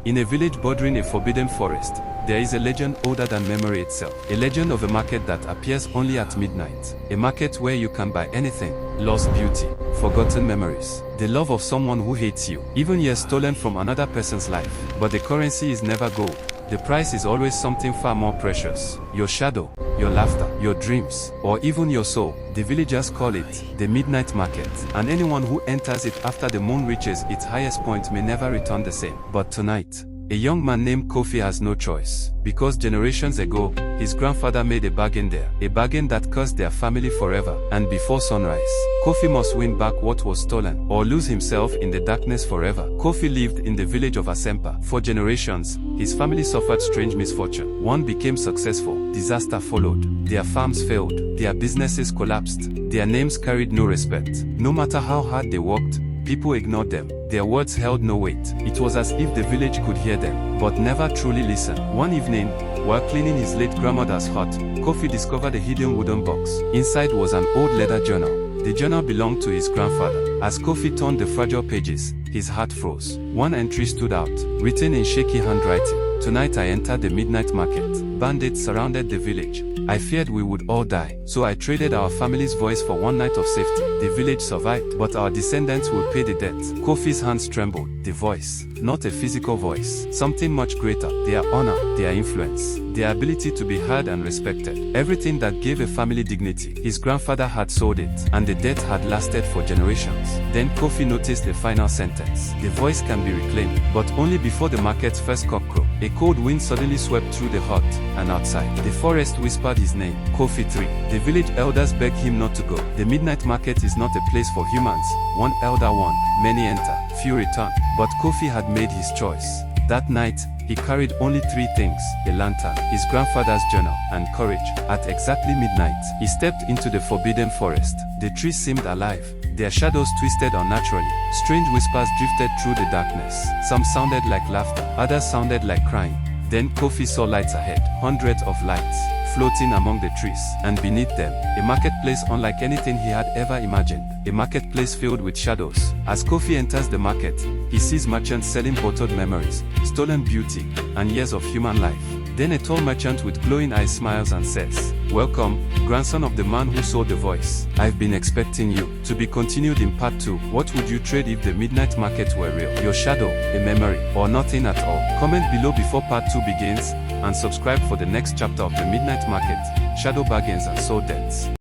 In a village bordering a forbidden forest, there is a legend older than memory itself. A legend of a market that appears only at midnight. A market where you can buy anything: lost beauty, forgotten memories, the love of someone who hates you, even years stolen from another person's life. But the currency is never gold. The price is always something far more precious: your shadow, your laughter, your dreams, or even your soul. The villagers call it the midnight market, and anyone who enters it after the moon reaches its highest point may never return the same. But tonight, a young man named Kofi has no choice, because generations ago, his grandfather made a bargain there, a bargain that cursed their family forever. And before sunrise, Kofi must win back what was stolen, or lose himself in the darkness forever. Kofi lived in the village of Asempa. For generations, his family suffered strange misfortune. One became successful, disaster followed. Their farms failed, their businesses collapsed, their names carried no respect. No matter how hard they worked, people ignored them. Their words held no weight. It was as if the village could hear them, but never truly listen. One evening, while cleaning his late grandmother's hut, Kofi discovered a hidden wooden box. Inside was an old leather journal. The journal belonged to his grandfather. As Kofi turned the fragile pages, his heart froze. One entry stood out, written in shaky handwriting: "Tonight I entered the midnight market. Bandits surrounded the village. I feared we would all die, so I traded our family's voice for one night of safety. The village survived, but our descendants will pay the debt." Kofi's hands trembled. The voice, not a physical voice, something much greater: their honor, their influence, their ability to be heard and respected. Everything that gave a family dignity. His grandfather had sold it, and the debt had lasted for generations. Then Kofi noticed the final sentence: "The voice can be reclaimed, but only before the market's first cockcrow." A cold wind suddenly swept through the hut, and outside, the forest whispered his name: Kofi 3. The village elders begged him not to go. The midnight market is not a place for humans. One elder warned, many enter, few return. But Kofi had made his choice. That night, he carried only 3 things: a lantern, his grandfather's journal, and courage. At exactly midnight, he stepped into the forbidden forest. The trees seemed alive, their shadows twisted unnaturally. Strange whispers drifted through the darkness. Some sounded like laughter, others sounded like crying. Then Kofi saw lights ahead, hundreds of lights, floating among the trees, and beneath them, a marketplace unlike anything he had ever imagined. A marketplace filled with shadows. As Kofi enters the market, he sees merchants selling bottled memories, stolen beauty, and years of human life. Then a tall merchant with glowing eyes smiles and says, "Welcome, grandson of the man who sold the voice. I've been expecting you." To be continued in part 2. What would you trade if the midnight market were real? Your shadow, a memory, or nothing at all? Comment below before part 2 begins, and subscribe for the next chapter of the midnight market, shadow bargains and soul debts.